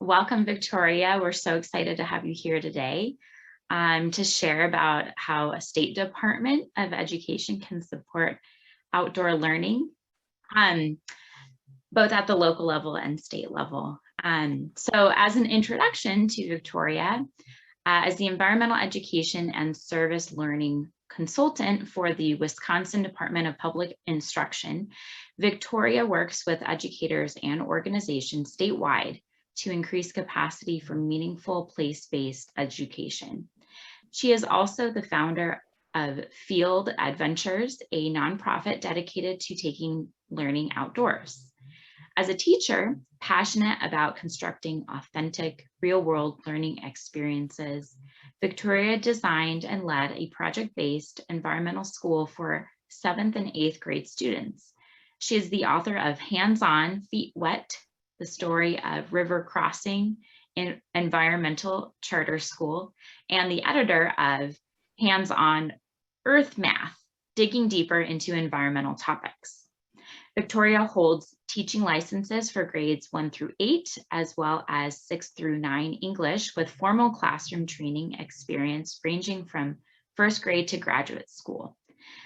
Welcome, Victoria. We're so excited to have you here today to share about how a state department of education can support outdoor learning, both at the local level and state level. So as an introduction to Victoria, as the environmental education and service learning consultant for the Wisconsin Department of Public Instruction, Victoria works with educators and organizations statewide to increase capacity for meaningful place-based education. She is also the founder of Field Adventures, a nonprofit dedicated to taking learning outdoors. As a teacher, passionate about constructing authentic, real-world learning experiences, Victoria designed and led a project-based environmental school for 7th and 8th grade students. She is the author of Hands-On, Feet Wet, the story of river crossing in environmental charter school, and the editor of Hands-On Earth Math, digging deeper into environmental topics. Victoria holds teaching licenses for grades 1 through 8, as well as 6 through 9 English, with formal classroom training experience ranging from first grade to graduate school.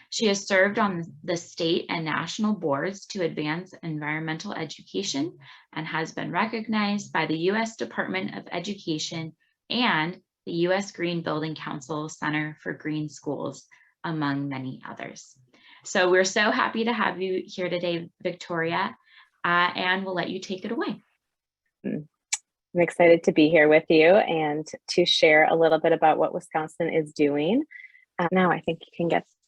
She has served on the state and national boards to advance environmental education and has been recognized by the U.S. Department of Education and the U.S. Green Building Council Center for Green Schools, among many others. So we're so happy to have you here today, Victoria, and we'll let you take it away. I'm excited to be here with you and to share a little bit about what Wisconsin is doing. Now I think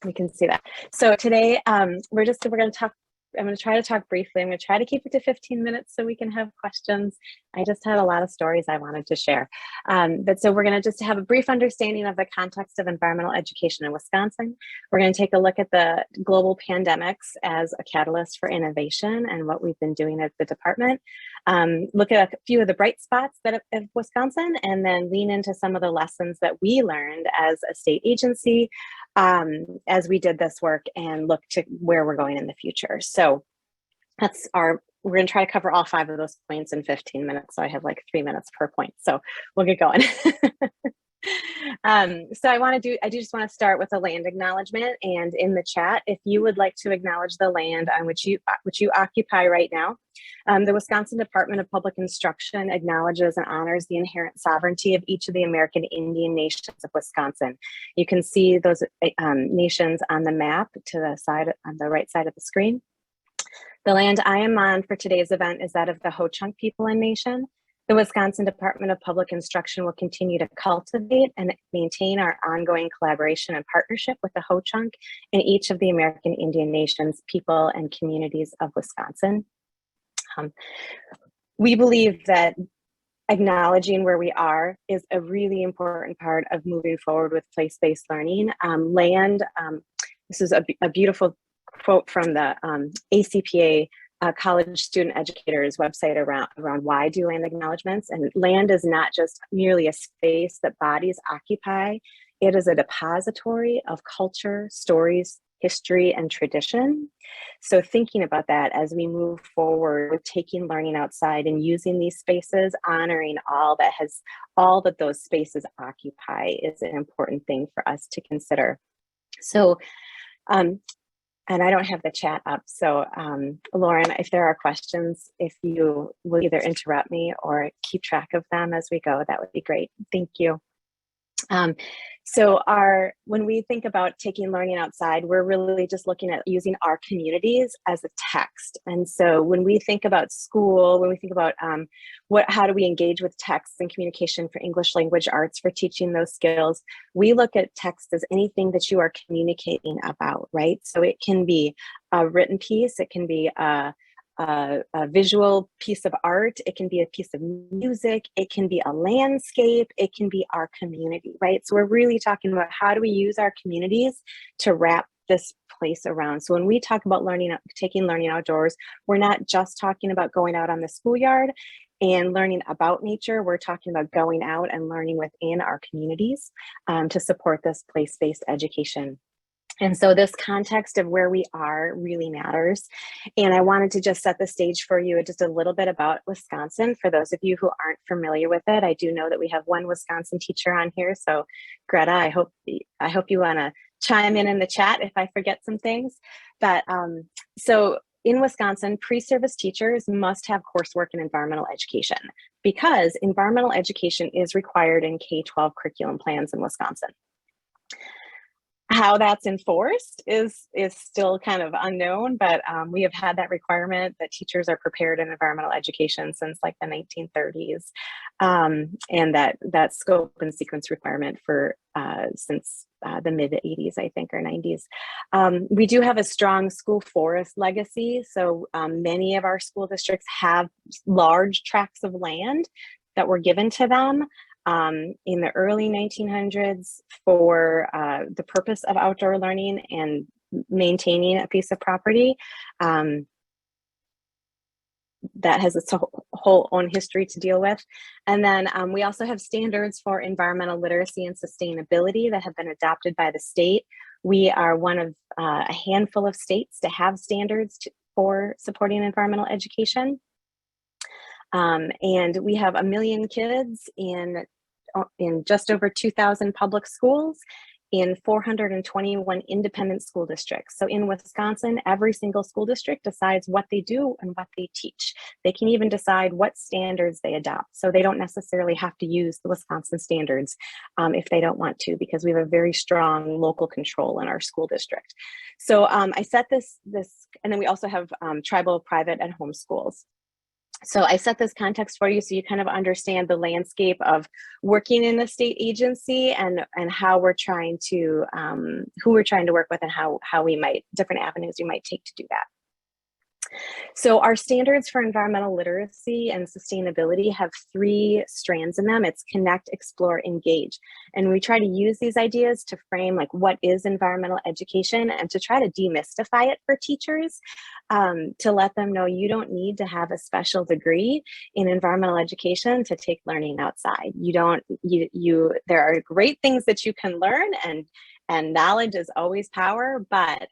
we can see that. So today we're going to talk. I'm going to try to talk briefly. I'm going to try to keep it to 15 minutes so we can have questions. I just had a lot of stories I wanted to share. But so we're going to just have a brief understanding of the context of environmental education in Wisconsin. We're going to take a look at the global pandemics as a catalyst for innovation and what we've been doing at the department. Look at a few of the bright spots of Wisconsin, and then lean into some of the lessons that we learned as a state agency as we did this work, and look to where we're going in the future. So we're going to try to cover all 5 of those points in 15 minutes. So I have like 3 minutes per point. So we'll get going. So I do just want to start with a land acknowledgement, and in the chat, if you would like to acknowledge the land on which you occupy right now. The Wisconsin Department of Public Instruction acknowledges and honors the inherent sovereignty of each of the American Indian nations of Wisconsin. You can see those nations on the map on the right side of the screen. The land I am on for today's event is that of the Ho-Chunk people and nation. The Wisconsin Department of Public Instruction will continue to cultivate and maintain our ongoing collaboration and partnership with the Ho-Chunk and each of the American Indian nations, people, and communities of Wisconsin. We believe that acknowledging where we are is a really important part of moving forward with place-based learning. This is a beautiful quote from the ACPA college student educators website around why do land acknowledgements. And land is not just merely a space that bodies occupy. It is a depository of culture, stories, history, and tradition. So thinking about that as we move forward with taking learning outside and using these spaces, honoring all that those spaces occupy is an important thing for us to consider. So, and I don't have the chat up. So Lauren, if there are questions, if you will either interrupt me or keep track of them as we go, that would be great. Thank you. When we think about taking learning outside, we're really just looking at using our communities as a text. And so when we think about school, when we think about how do we engage with text and communication for English language arts for teaching those skills, we look at text as anything that you are communicating about, right? So it can be a written piece, it can be a visual piece of art, it can be a piece of music, it can be a landscape, it can be our community, right? So we're really talking about how do we use our communities to wrap this place around. So when we talk about taking learning outdoors, we're not just talking about going out on the schoolyard and learning about nature. We're talking about going out and learning within our communities to support this place-based education. And so this context of where we are really matters. And I wanted to just set the stage for you just a little bit about Wisconsin. For those of you who aren't familiar with it, I do know that we have one Wisconsin teacher on here. So Greta, I hope you want to chime in the chat if I forget some things. But so in Wisconsin, pre-service teachers must have coursework in environmental education because environmental education is required in K-12 curriculum plans in Wisconsin. How that's enforced is still kind of unknown, but we have had that requirement that teachers are prepared in environmental education since like the 1930s, and that scope and sequence requirement for since the mid 80s, I think, or 90s. We do have a strong school forest legacy, so many of our school districts have large tracts of land that were given to them in the early 1900s for the purpose of outdoor learning and maintaining a piece of property. That has its whole own history to deal with. And then we also have standards for environmental literacy and sustainability that have been adopted by the state. We are one of a handful of states to have standards for supporting environmental education. And we have 1 million kids in just over 2,000 public schools in 421 independent school districts. So in Wisconsin, every single school district decides what they do and what they teach. They can even decide what standards they adopt. So they don't necessarily have to use the Wisconsin standards if they don't want to, because we have a very strong local control in our school district. So I set this, and then we also have tribal, private, and home schools. So I set this context for you so you kind of understand the landscape of working in a state agency and how we're trying to, who we're trying to work with and how we might, different avenues we might take to do that. So our standards for environmental literacy and sustainability have 3 strands in them. It's connect, explore, engage. And we try to use these ideas to frame like what is environmental education and to try to demystify it for teachers, to let them know you don't need to have a special degree in environmental education to take learning outside. There are great things that you can learn, and knowledge is always power, but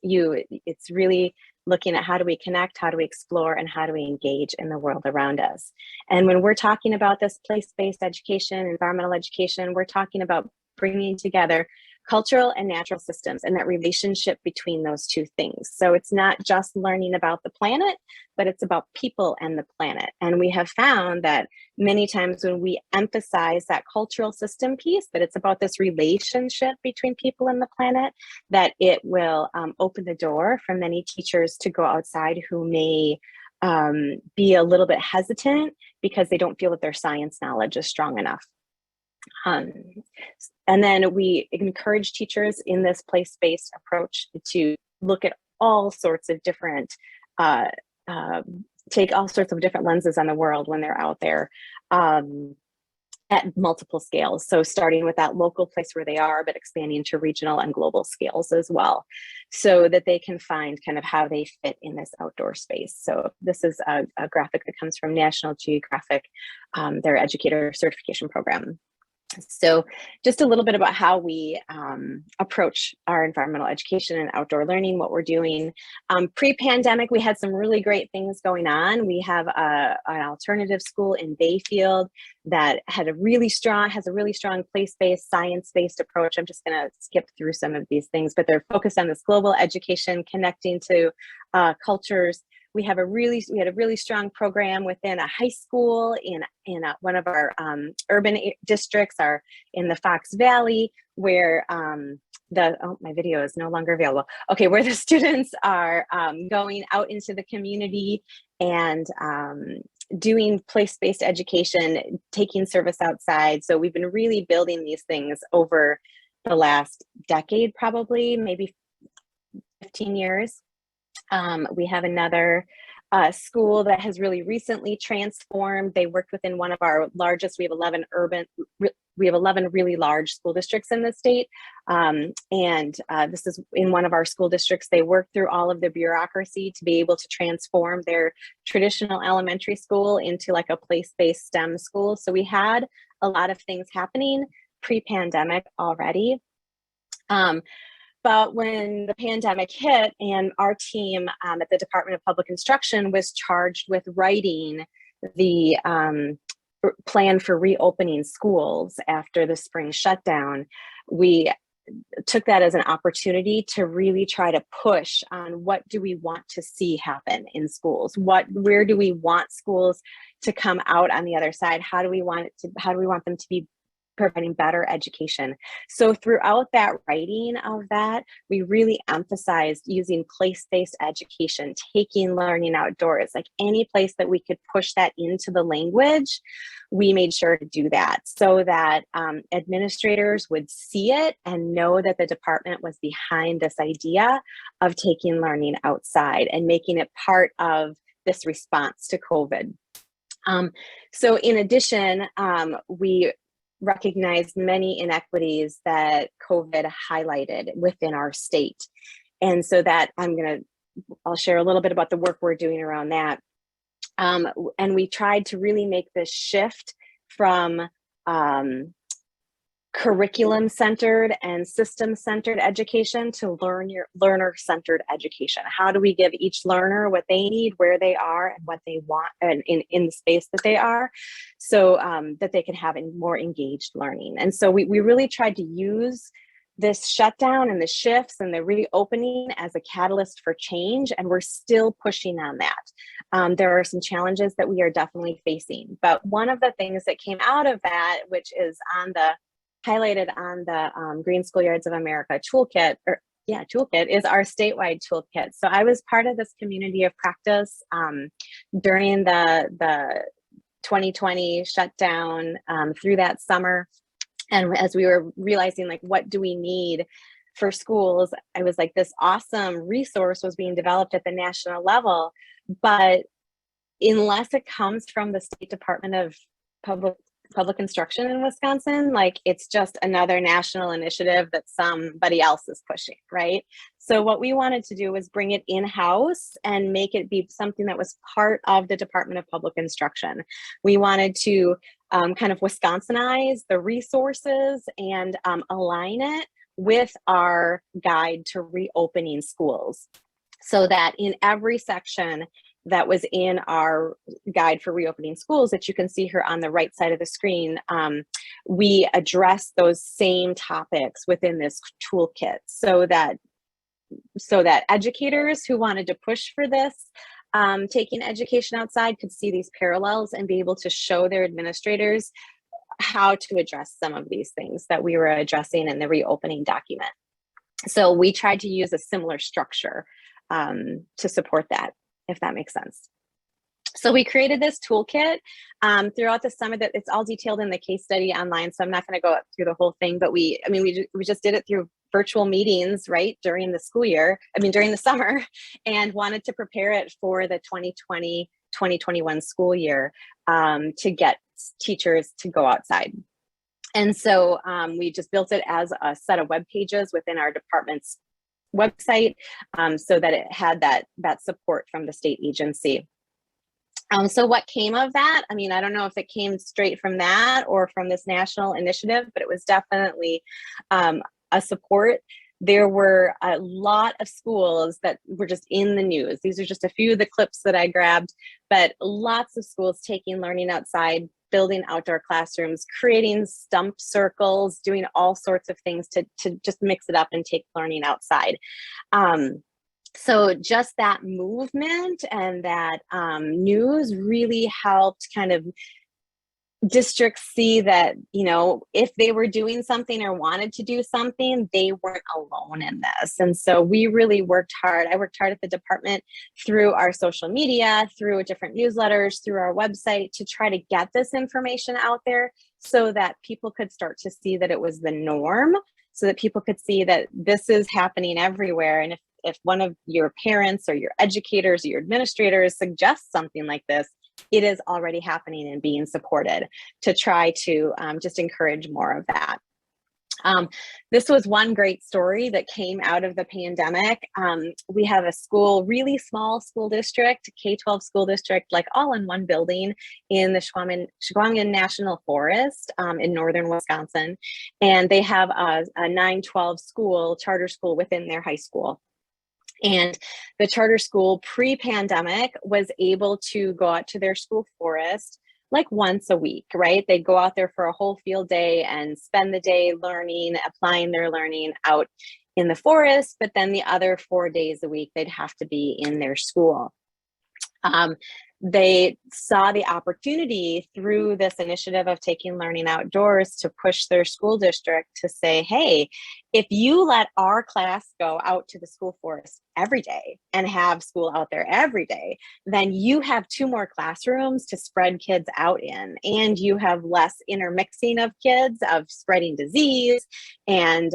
it's really looking at how do we connect, how do we explore, and how do we engage in the world around us. And when we're talking about this place-based education, environmental education, we're talking about bringing together cultural and natural systems and that relationship between those 2 things. So it's not just learning about the planet, but it's about people and the planet. And we have found that many times when we emphasize that cultural system piece, that it's about this relationship between people and the planet, that it will open the door for many teachers to go outside who may be a little bit hesitant because they don't feel that their science knowledge is strong enough. And then we encourage teachers in this place-based approach to look at all sorts of different, take all sorts of different lenses on the world when they're out there at multiple scales. So starting with that local place where they are, but expanding to regional and global scales as well, so that they can find kind of how they fit in this outdoor space. So this is a graphic that comes from National Geographic, their educator certification program. So just a little bit about how we approach our environmental education and outdoor learning, what we're doing. Pre-pandemic, we had some really great things going on. We have an alternative school in Bayfield that has a really strong place-based, science-based approach. I'm just gonna skip through some of these things, but they're focused on this global education, connecting to cultures. We had a really strong program within a high school in one of our urban districts, are in the Fox Valley, where my video is no longer available. Okay, where the students are going out into the community and doing place-based education, taking service outside. So we've been really building these things over the last decade, probably maybe 15 years. We have another school that has really recently transformed. They worked within one of our largest, we have 11 really large school districts in the state. This is in one of our school districts. They worked through all of the bureaucracy to be able to transform their traditional elementary school into like a place-based STEM school. So we had a lot of things happening pre-pandemic already. But when the pandemic hit and our team at the Department of Public Instruction was charged with writing the plan for reopening schools after the spring shutdown, we took that as an opportunity to really try to push on what do we want to see happen in schools? Where do we want schools to come out on the other side? How do we want them to be providing better education? So throughout that writing of that, we really emphasized using place-based education, taking learning outdoors, like any place that we could push that into the language, we made sure to do that so that administrators would see it and know that the department was behind this idea of taking learning outside and making it part of this response to COVID. So in addition, we recognized many inequities that COVID highlighted within our state. And so that I'll share a little bit about the work we're doing around that. And we tried to really make this shift from curriculum-centered and system-centered education to learner-centered education. How do we give each learner what they need, where they are, and what they want, and in the space that they are, so that they can have a more engaged learning. And so we really tried to use this shutdown and the shifts and the reopening as a catalyst for change, and we're still pushing on that. There are some challenges that we are definitely facing, but one of the things that came out of that, which is highlighted on the Green Schoolyards of America toolkit, is our statewide toolkit. So I was part of this community of practice during the 2020 shutdown through that summer. And as we were realizing, like, what do we need for schools, I was like, this awesome resource was being developed at the national level, but unless it comes from the State Department of Public Instruction in Wisconsin, like, it's just another national initiative that somebody else is pushing, right? So what we wanted to do was bring it in-house and make it be something that was part of the Department of Public Instruction. We wanted to kind of Wisconsinize the resources and align it with our guide to reopening schools, so that in every section that was in our guide for reopening schools that you can see here on the right side of the screen, we address those same topics within this toolkit, so that educators who wanted to push for this, taking education outside, could see these parallels and be able to show their administrators how to address some of these things that we were addressing in the reopening document. So we tried to use a similar structure to support that, if that makes sense. So we created this toolkit throughout the summer. That it's all detailed in the case study online, so I'm not going to go through the whole thing, but we just did it through virtual meetings, right, during the school year, during the summer, and wanted to prepare it for the 2020-2021 school year to get teachers to go outside. And so we just built it as a set of web pages within our department's website, so that it had that support from the state agency. So what came of that? I don't know if it came straight from that or from this national initiative, but it was definitely a support. There were a lot of schools that were just in the news. These are just a few of the clips that I grabbed, but lots of schools taking learning outside, building outdoor classrooms, creating stump circles, doing all sorts of things to just mix it up and take learning outside. So just that movement and that news really helped kind of districts see that, if they were doing something or wanted to do something, they weren't alone in this. And so we really worked hard. I worked hard at the department through our social media, through different newsletters, through our website, to try to get this information out there so that people could start to see that it was the norm, so that people could see that this is happening everywhere. And if one of your parents or your educators or your administrators suggests something like this, it is already happening and being supported, to try to just encourage more of that. This was one great story that came out of the pandemic. We have a school, really small school district, K-12 school district, like all in one building in the Shawinigan National Forest in northern Wisconsin. And they have a 9-12 school, charter school within their high school. And the charter school pre-pandemic was able to go out to their school forest like once a week, right? They'd go out there for a whole field day and spend the day learning, applying their learning out in the forest, but then the other 4 days a week, they'd have to be in their school. They saw the opportunity through this initiative of taking learning outdoors to push their school district to say, hey, if you let our class go out to the school forest every day and have school out there every day, then you have 2 more classrooms to spread kids out in, and you have less intermixing of kids, of spreading disease, and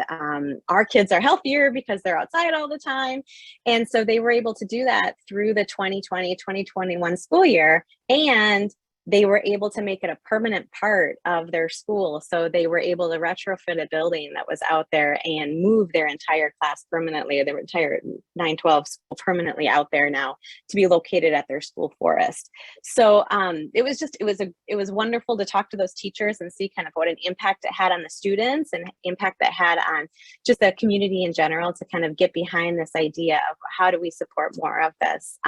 our kids are healthier because they're outside all the time. And so they were able to do that through the 2020-2021 school year, and they were able to make it a permanent part of their school. So they were able to retrofit a building that was out there and move their entire class permanently, their entire 9-12 school permanently out there now to be located at their school forest. So it was wonderful to talk to those teachers and see kind of what an impact it had on the students and impact that had on just the community in general, to kind of get behind this idea of how do we support more of this.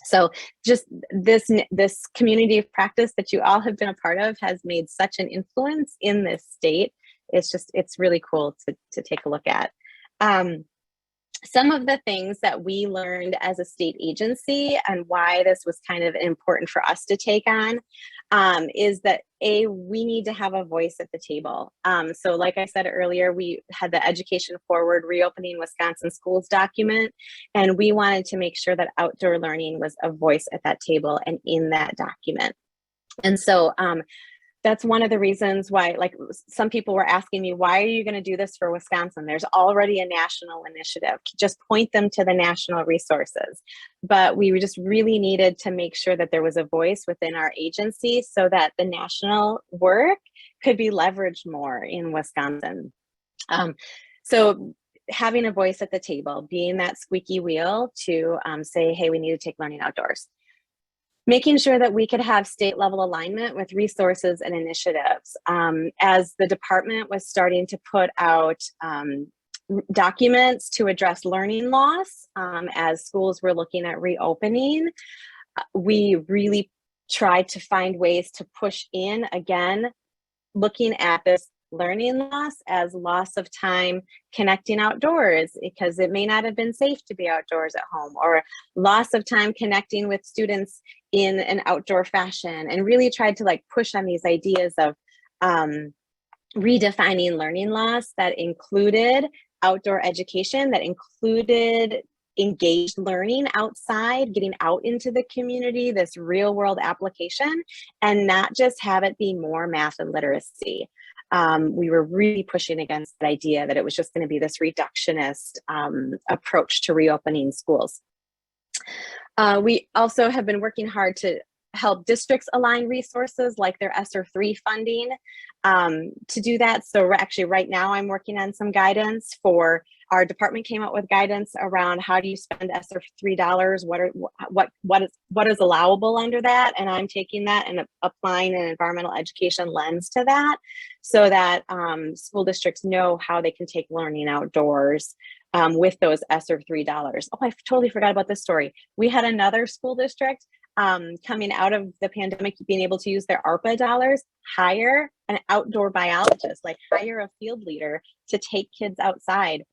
So just this community of practice that you all have been a part of has made such an influence in this state. It's really cool to take a look at. Some of the things that we learned as a state agency and why this was kind of important for us to take on is that we need to have a voice at the table. So like I said earlier, we had the Education Forward Reopening Wisconsin Schools document, and we wanted to make sure that outdoor learning was a voice at that table and in that document. And so that's one of the reasons why, like, some people were asking me, why are you going to do this for Wisconsin? There's already a national initiative. Just point them to the national resources. But we just really needed to make sure that there was a voice within our agency so that the national work could be leveraged more in Wisconsin. So having a voice at the table, being that squeaky wheel to say, hey, we need to take learning outdoors. Making sure that we could have state level alignment with resources and initiatives. As the department was starting to put out documents to address learning loss, as schools were looking at reopening, we really tried to find ways to push in, again, looking at this learning loss as loss of time connecting outdoors because it may not have been safe to be outdoors at home, or loss of time connecting with students in an outdoor fashion, and really tried to like push on these ideas of redefining learning loss that included outdoor education, that included engaged learning outside, getting out into the community, this real world application, and not just have it be more math and literacy. We were really pushing against the idea that it was just going to be this reductionist approach to reopening schools. We also have been working hard to help districts align resources like their ESSER 3 funding to do that. So actually right now I'm working on some guidance for our department. Came out with guidance around how do you spend ESSER $3, what is allowable under that, and I'm taking that and applying an environmental education lens to that so that school districts know how they can take learning outdoors with those ESSER $3. Oh, I totally forgot about this story. We had another school district coming out of the pandemic, being able to use their ARPA dollars, hire an outdoor biologist, like hire a field leader to take kids outside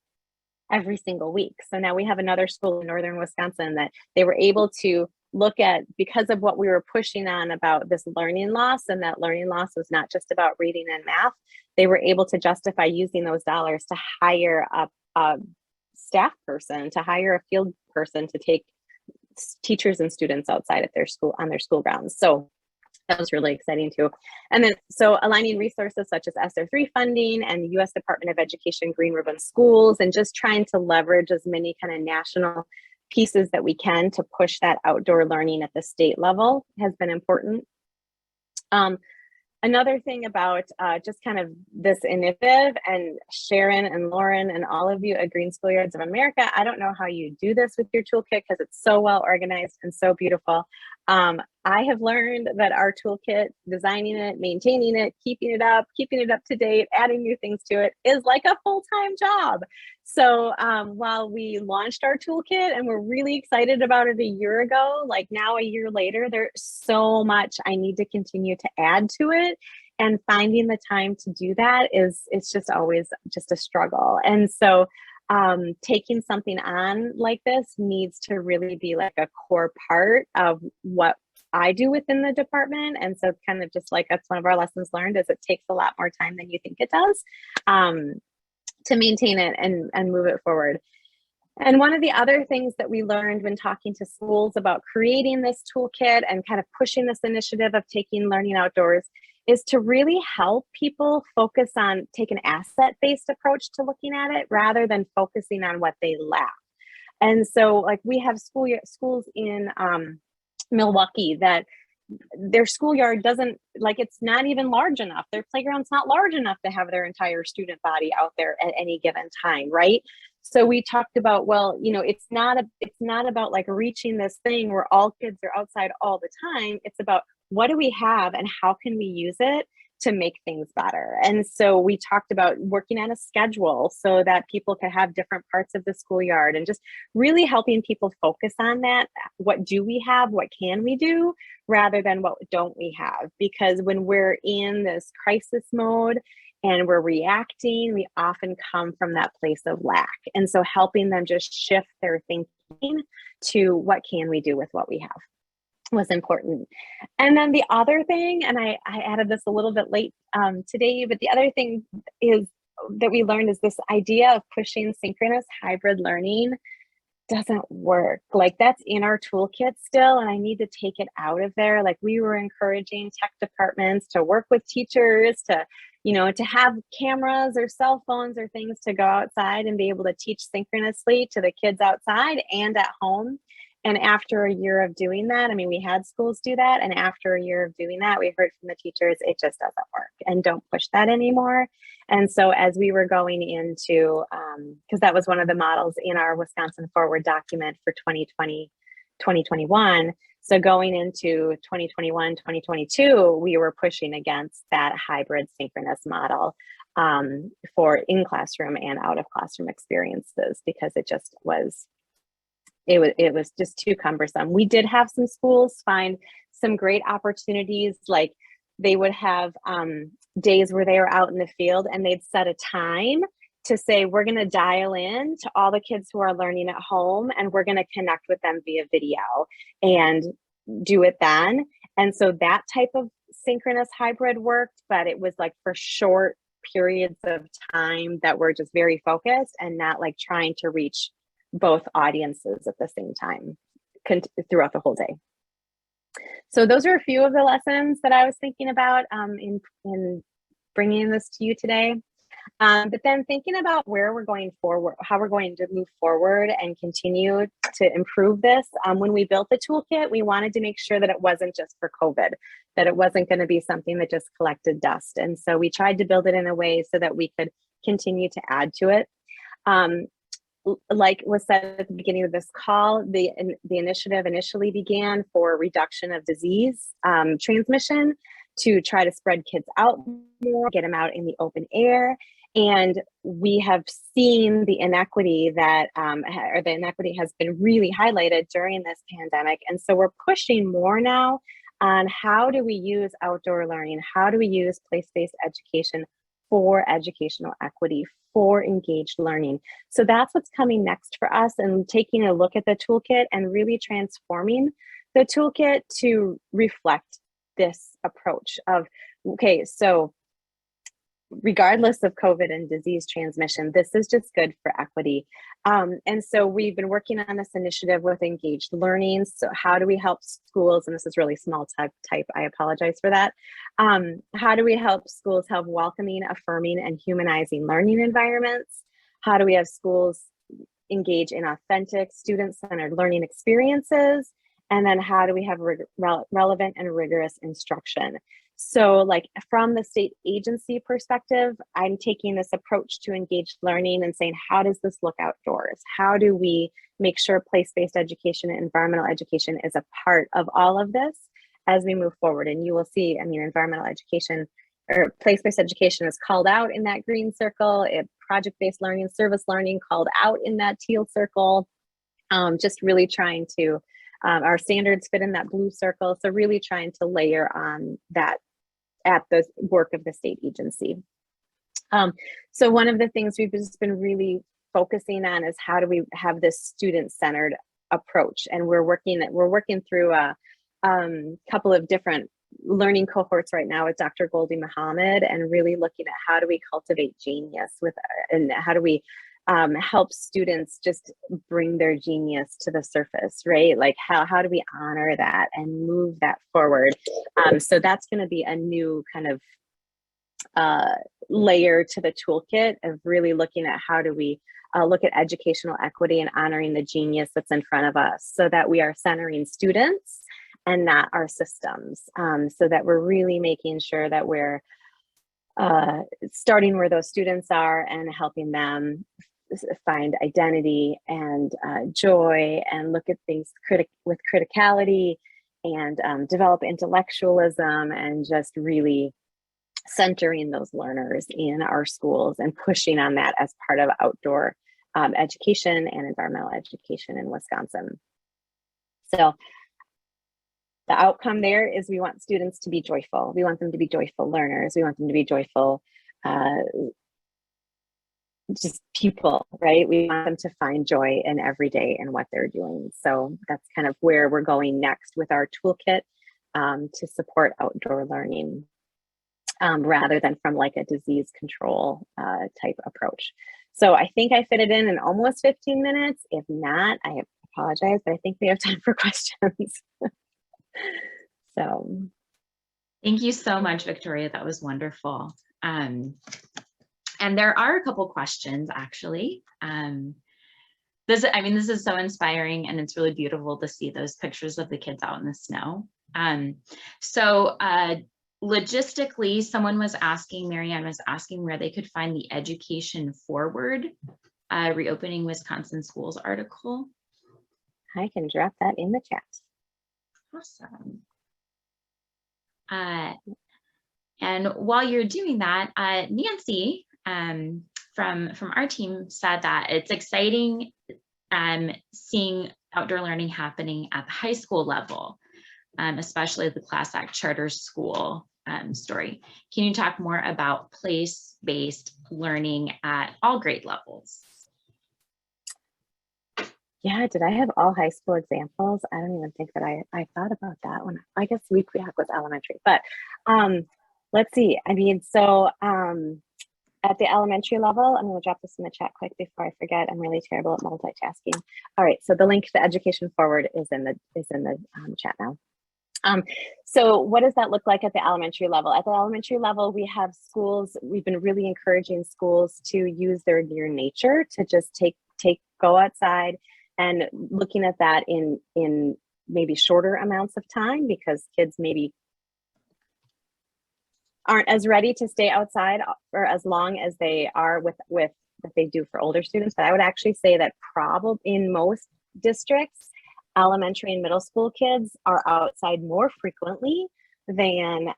every single week. So now we have another school in northern Wisconsin that they were able to look at, because of what we were pushing on about this learning loss, and that learning loss was not just about reading and math. They were able to justify using those dollars to hire a staff person, to hire a field person to take teachers and students outside at their school, on their school grounds. So that was really exciting too. And then, so aligning resources such as ESSER 3 funding and the U.S. Department of Education Green Ribbon Schools, and just trying to leverage as many kind of national pieces that we can to push that outdoor learning at the state level has been important. Another thing about just kind of this initiative, and Sharon and Lauren and all of you at Green Schoolyards of America, I don't know how you do this with your toolkit because it's so well organized and so beautiful. I have learned that our toolkit, designing it, maintaining it, keeping it up to date, adding new things to it is like a full-time job. So while we launched our toolkit and we're really excited about it a year ago, like now a year later, there's so much I need to continue to add to it. And finding the time to do that it's just always just a struggle. And so taking something on like this needs to really be like a core part of what I do within the department. And so kind of just like that's one of our lessons learned is it takes a lot more time than you think it does to maintain it and move it forward. And one of the other things that we learned when talking to schools about creating this toolkit and kind of pushing this initiative of taking learning outdoors is to really help people focus on, take an asset-based approach to looking at it rather than focusing on what they lack. And so like we have schools in Milwaukee that their schoolyard doesn't, like it's not even large enough. Their playground's not large enough to have their entire student body out there at any given time, right? So we talked about, well, you know, it's not about like reaching this thing where all kids are outside all the time. It's about what do we have and how can we use it to make things better. And so we talked about working on a schedule so that people could have different parts of the schoolyard and just really helping people focus on that. What do we have? What can we do? Rather than what don't we have? Because when we're in this crisis mode and we're reacting, we often come from that place of lack. And so helping them just shift their thinking to what can we do with what we have was important. And then the other thing, and I added this a little bit late today, but the other thing is that we learned is this idea of pushing synchronous hybrid learning doesn't work. Like that's in our toolkit still, and I need to take it out of there. Like we were encouraging tech departments to work with teachers to, you know, to have cameras or cell phones or things to go outside and be able to teach synchronously to the kids outside and at home. And after a year of doing that, I mean, we had schools do that. And after a year of doing that, we heard from the teachers, it just doesn't work and don't push that anymore. And so as we were going into, because that was one of the models in our Wisconsin Forward document for 2020, 2021. So going into 2021, 2022, we were pushing against that hybrid synchronous model for in classroom and out of classroom experiences because it just was, it was just too cumbersome. We did have some schools find some great opportunities, like they would have days where they were out in the field and they'd set a time to say, we're going to dial in to all the kids who are learning at home and we're going to connect with them via video and do it then. And so that type of synchronous hybrid worked, but it was like for short periods of time that were just very focused and not like trying to reach both audiences at the same time throughout the whole day. So those are a few of the lessons that I was thinking about in bringing this to you today. But then thinking about where we're going forward, how we're going to move forward and continue to improve this. When we built the toolkit, we wanted to make sure that it wasn't just for COVID, that it wasn't going to be something that just collected dust. And so we tried to build it in a way so that we could continue to add to it. Like was said at the beginning of this call, the initiative initially began for reduction of disease transmission to try to spread kids out more, get them out in the open air. And we have seen the inequity that, or the inequity has been really highlighted during this pandemic. And so we're pushing more now on how do we use outdoor learning? How do we use place-based education for educational equity, for engaged learning? So that's what's coming next for us, and taking a look at the toolkit and really transforming the toolkit to reflect this approach of, okay, so regardless of COVID and disease transmission, this is just good for equity. And so we've been working on this initiative with engaged learning. So how do we help schools, and this is really small type, I apologize for that. How do we help schools have welcoming, affirming, and humanizing learning environments? How do we have schools engage in authentic, student-centered learning experiences? And then how do we have relevant and rigorous instruction? So like from the state agency perspective, I'm taking this approach to engaged learning and saying, how does this look outdoors? How do we make sure place-based education and environmental education is a part of all of this as we move forward? And you will see, I mean, environmental education or place-based education is called out in that green circle, project-based learning, service learning called out in that teal circle. Just really trying to, our standards fit in that blue circle. So really trying to layer on that at the work of the state agency. So one of the things we've just been really focusing on is how do we have this student-centered approach? And we're working through a couple of different learning cohorts right now with Dr. Goldie Muhammad, and really looking at how do we cultivate genius and how do we help students just bring their genius to the surface, right? Like how do we honor that and move that forward? So that's going to be a new kind of layer to the toolkit of really looking at how do we look at educational equity and honoring the genius that's in front of us, so that we are centering students and not our systems, so that we're really making sure that we're starting where those students are and helping them find identity and joy, and look at things with criticality, and develop intellectualism, and just really centering those learners in our schools and pushing on that as part of outdoor education and environmental education in Wisconsin. So the outcome there is we want students to be joyful. We want them to be joyful learners. We want them to be joyful just people, right? We want them to find joy in every day in what they're doing. So that's kind of where we're going next with our toolkit to support outdoor learning, rather than from like a disease control type approach. So I think I fit it in almost 15 minutes. If not, I apologize, but I think we have time for questions. So. Thank you so much, Victoria. That was wonderful. And there are a couple questions actually. This is so inspiring, and it's really beautiful to see those pictures of the kids out in the snow. Logistically, Marianne was asking where they could find the Education Forward Reopening Wisconsin Schools article. I can drop that in the chat. Awesome. And while you're doing that, Nancy from our team said that it's exciting seeing outdoor learning happening at the high school level, especially the Class Act charter school story. Can you talk more about place-based learning at all grade levels? Yeah, did I have all high school examples? I don't even think that I thought about that one. I guess WDPI was elementary, but let's see. I mean, so at the elementary level, I'm going to drop this in the chat quick before I forget. I'm really terrible at multitasking. All right, so the link to the Education Forward is in the chat now. So what does that look like at the elementary level? At the elementary level, we have schools. We've been really encouraging schools to use their near nature to just go outside, and looking at that in maybe shorter amounts of time, because kids maybe aren't as ready to stay outside for as long as they are with what they do for older students. But I would actually say that probably in most districts, elementary and middle school kids are outside more frequently than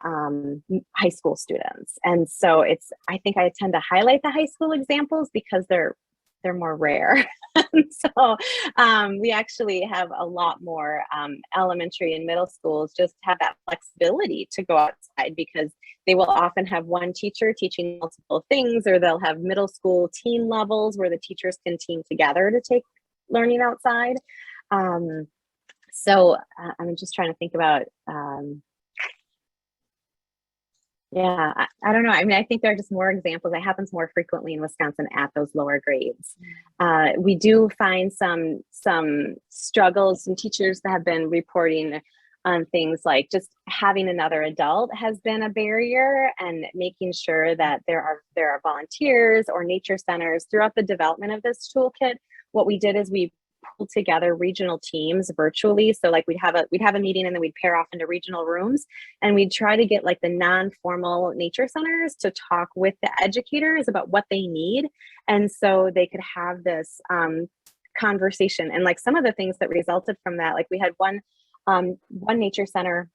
high school students. And so I think I tend to highlight the high school examples because they're more rare. So we actually have a lot more elementary and middle schools just have that flexibility to go outside, because they will often have one teacher teaching multiple things, or they'll have middle school team levels where the teachers can team together to take learning outside. So I'm just trying to think about, yeah, I don't know. I mean, I think there are just more examples. It happens more frequently in Wisconsin at those lower grades. We do find some struggles, some teachers that have been reporting on things like just having another adult has been a barrier, and making sure that there are volunteers or nature centers throughout the development of this toolkit. What we did is we pull together regional teams virtually. So like we'd have a meeting and then we'd pair off into regional rooms, and we'd try to get like the non-formal nature centers to talk with the educators about what they need. And so they could have this conversation. And like some of the things that resulted from that, like we had one nature center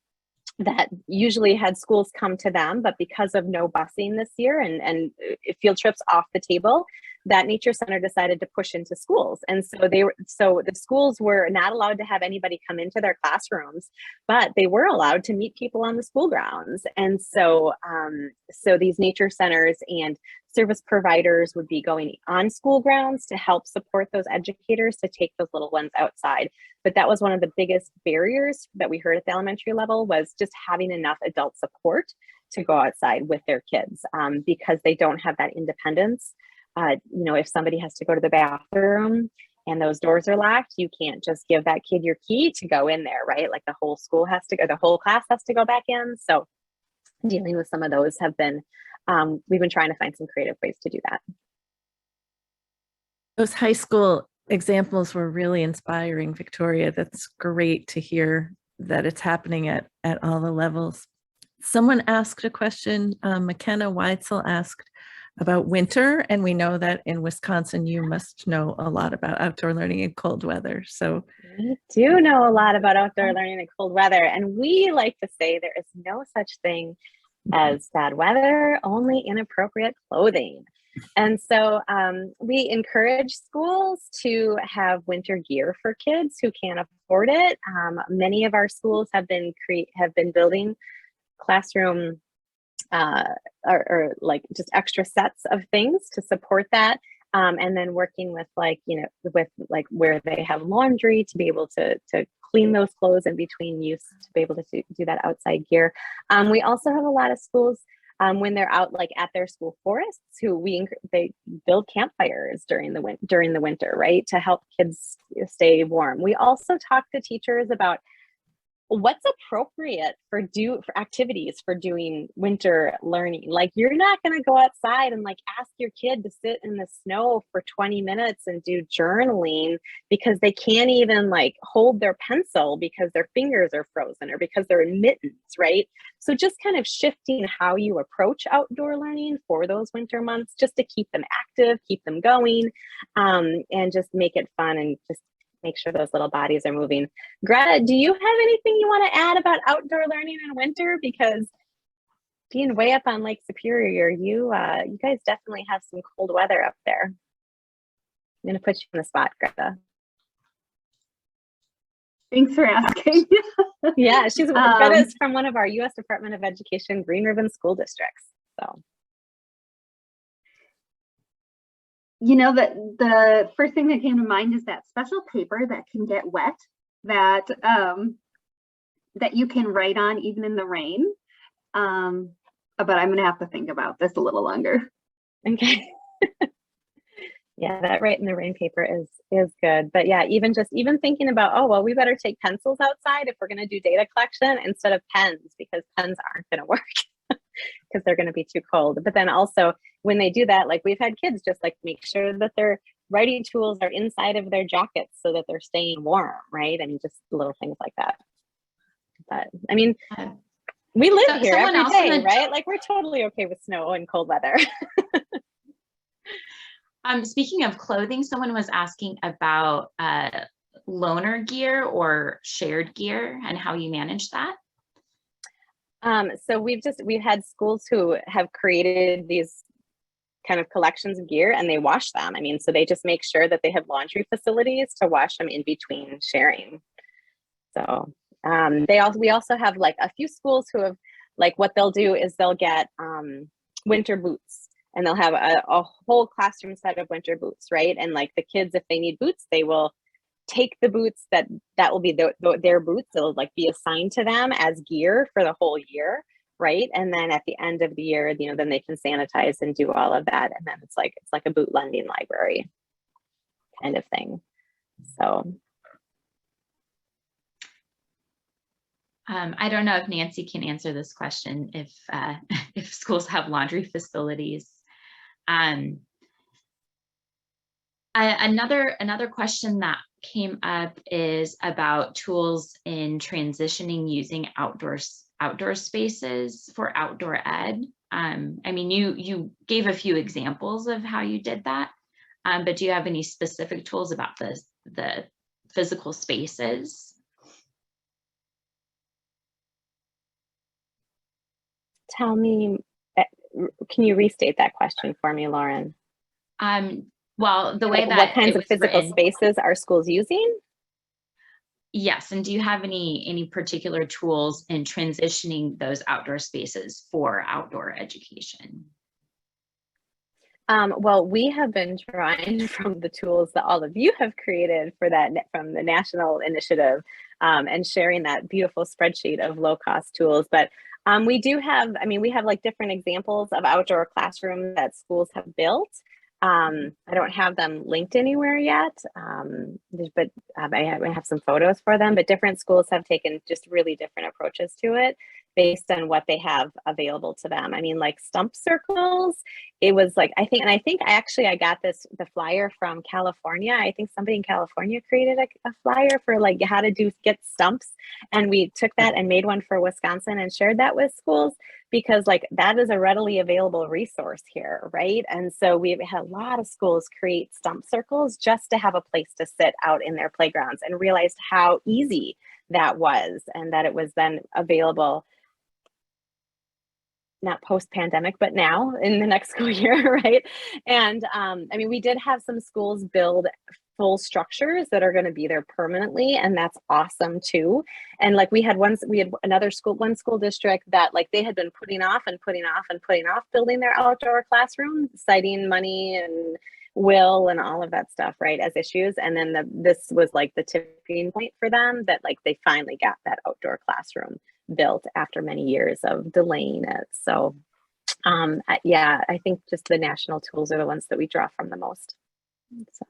that usually had schools come to them, but because of no busing this year and field trips off the table, that nature center decided to push into schools. And so the schools were not allowed to have anybody come into their classrooms, but they were allowed to meet people on the school grounds. And so so these nature centers and service providers would be going on school grounds to help support those educators to take those little ones outside. But that was one of the biggest barriers that we heard at the elementary level, was just having enough adult support to go outside with their kids, because they don't have that independence. You know, if somebody has to go to the bathroom and those doors are locked, you can't just give that kid your key to go in there, right? Like the whole school has to go, the whole class has to go back in. So dealing with some of those have been, we've been trying to find some creative ways to do that. Those high school examples were really inspiring, Victoria. That's great to hear that it's happening at all the levels. Someone asked a question, McKenna Weitzel asked about winter, and we know that in Wisconsin, you must know a lot about outdoor learning in cold weather. So we do know a lot about outdoor learning in cold weather, and we like to say there is no such thing as bad weather, only inappropriate clothing. And so we encourage schools to have winter gear for kids who can't afford it. Many of our schools have been building classroom or like just extra sets of things to support that. And then working with like, you know, with like where they have laundry to be able to clean those clothes in between use, to be able to do that outside gear. We also have a lot of schools when they're out like at their school forests, they build campfires during the winter, right, to help kids stay warm. We also talk to teachers about what's appropriate for activities for doing winter learning. Like, you're not going to go outside and like ask your kid to sit in the snow for 20 minutes and do journaling because they can't even like hold their pencil because their fingers are frozen or because they're in mittens, right? So just kind of shifting how you approach outdoor learning for those winter months, just to keep them active, keep them going, and just make it fun and just make sure those little bodies are moving. Greta, do you have anything you want to add about outdoor learning in winter? Because being way up on Lake Superior, you guys definitely have some cold weather up there. I'm going to put you on the spot, Greta. Thanks for asking. Yeah, Greta is from one of our U.S. Department of Education Green Ribbon school districts. So, you know, the first thing that came to mind is that special paper that can get wet, that you can write on even in the rain. But I'm going to have to think about this a little longer. Okay. Yeah, that write in the rain paper is good. But yeah, even thinking about, oh, well, we better take pencils outside if we're going to do data collection instead of pens, because pens aren't going to work because they're going to be too cold. But then also when they do that, like we've had kids just like make sure that their writing tools are inside of their jackets so that they're staying warm, right? I mean, just little things like that. But I mean, we live here every day, right? Like we're totally okay with snow and cold weather. Speaking of clothing, someone was asking about loaner gear or shared gear and how you manage that. So we've had schools who have created these kind of collections of gear and they wash them. I mean, so they just make sure that they have laundry facilities to wash them in between sharing. So we also have like a few schools who have, like, what they'll do is they'll get winter boots, and they'll have a whole classroom set of winter boots, right? And like the kids, if they need boots, they will take the boots that will be their boots. It'll like be assigned to them as gear for the whole year, right? And then at the end of the year, you know, then they can sanitize and do all of that, and then it's like a boot lending library kind of thing. So I don't know if Nancy can answer this question, if schools have laundry facilities. Another question that came up is about tools in transitioning using outdoor spaces for outdoor ed. I mean, you gave a few examples of how you did that, but do you have any specific tools about the physical spaces? Tell me, can you restate that question for me, Lauren? Well, the way Like, that what kinds it of was physical written, spaces are schools using? yes, and do you have any particular tools in transitioning those outdoor spaces for outdoor education? Well, we have been drawing from the tools that all of you have created for that from the national initiative, and sharing that beautiful spreadsheet of low-cost tools. But we do have, I mean, we have like different examples of outdoor classrooms that schools have built. I don't have them linked anywhere yet, but I have some photos for them, but different schools have taken just really different approaches to it based on what they have available to them. I mean, like stump circles, it was like, I think I got the flyer from California. I think somebody in California created a flyer for like how to get stumps. And we took that and made one for Wisconsin and shared that with schools, because like that is a readily available resource here, right? And so we've had a lot of schools create stump circles just to have a place to sit out in their playgrounds, and realized how easy that was, and that it was then available not post-pandemic, but now in the next school year, right? And I mean, we did have some schools build full structures that are going to be there permanently, and that's awesome too. And like we had one school district that like they had been putting off building their outdoor classroom, citing money and will and all of that stuff, right, as issues. And then this was like the tipping point for them, that like they finally got that outdoor classroom built after many years of delaying it. So yeah, I think just the national tools are the ones that we draw from the most. So.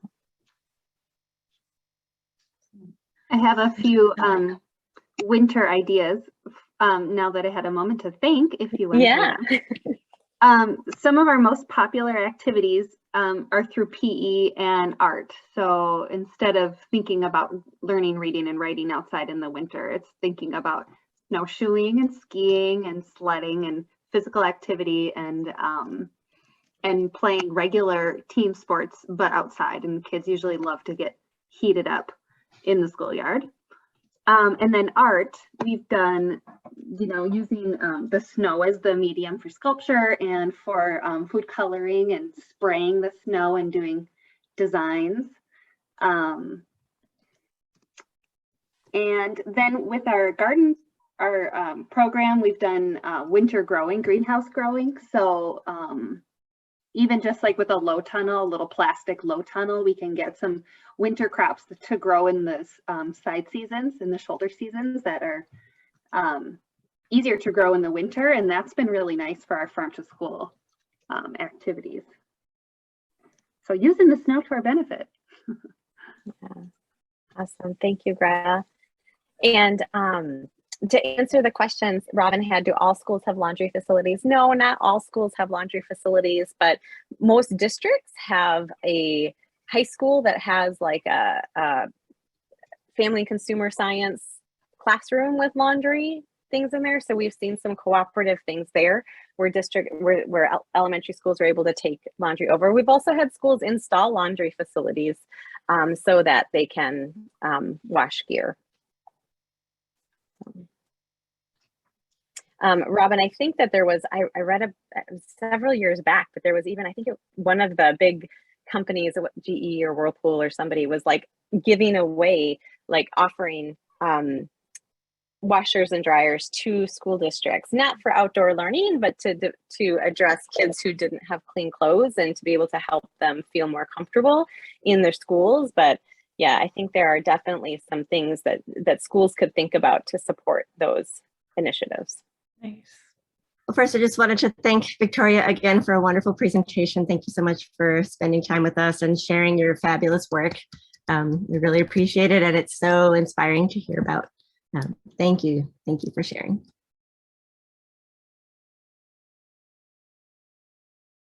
I have a few winter ideas now that I had a moment to think, if you want to hear them. Some of our most popular activities are through PE and art. So instead of thinking about learning reading and writing outside in the winter, it's thinking about snowshoeing and skiing and sledding and physical activity and playing regular team sports, but outside. And kids usually love to get heated up in the schoolyard. And then art, we've done, using the snow as the medium for sculpture and for food coloring and spraying the snow and doing designs. And then with our garden, our program, we've done winter growing, greenhouse growing. So even just like with a low tunnel, a little plastic low tunnel, we can get some winter crops to grow in the side seasons, in the shoulder seasons, that are easier to grow in the winter. And that's been really nice for our farm to school activities. So using the snow to our benefit. Yeah. Awesome. Thank you, Greta. And to answer the questions Robin had, do all schools have laundry facilities? No, not all schools have laundry facilities, but most districts have a high school that has like a family consumer science classroom with laundry things in there. So we've seen some cooperative things there where elementary schools are able to take laundry over. We've also had schools install laundry facilities so that they can wash gear. Robin, I think that there was, I read several years back, but there was even, I think one of the big companies, GE or Whirlpool or somebody, was like giving away, like offering washers and dryers to school districts, not for outdoor learning, but to address kids who didn't have clean clothes and to be able to help them feel more comfortable in their schools. But yeah, I think there are definitely some things that schools could think about to support those initiatives. Nice. Well, first, I just wanted to thank Victoria again for a wonderful presentation. Thank you so much for spending time with us and sharing your fabulous work. We really appreciate it, and it's so inspiring to hear about. Thank you. Thank you for sharing.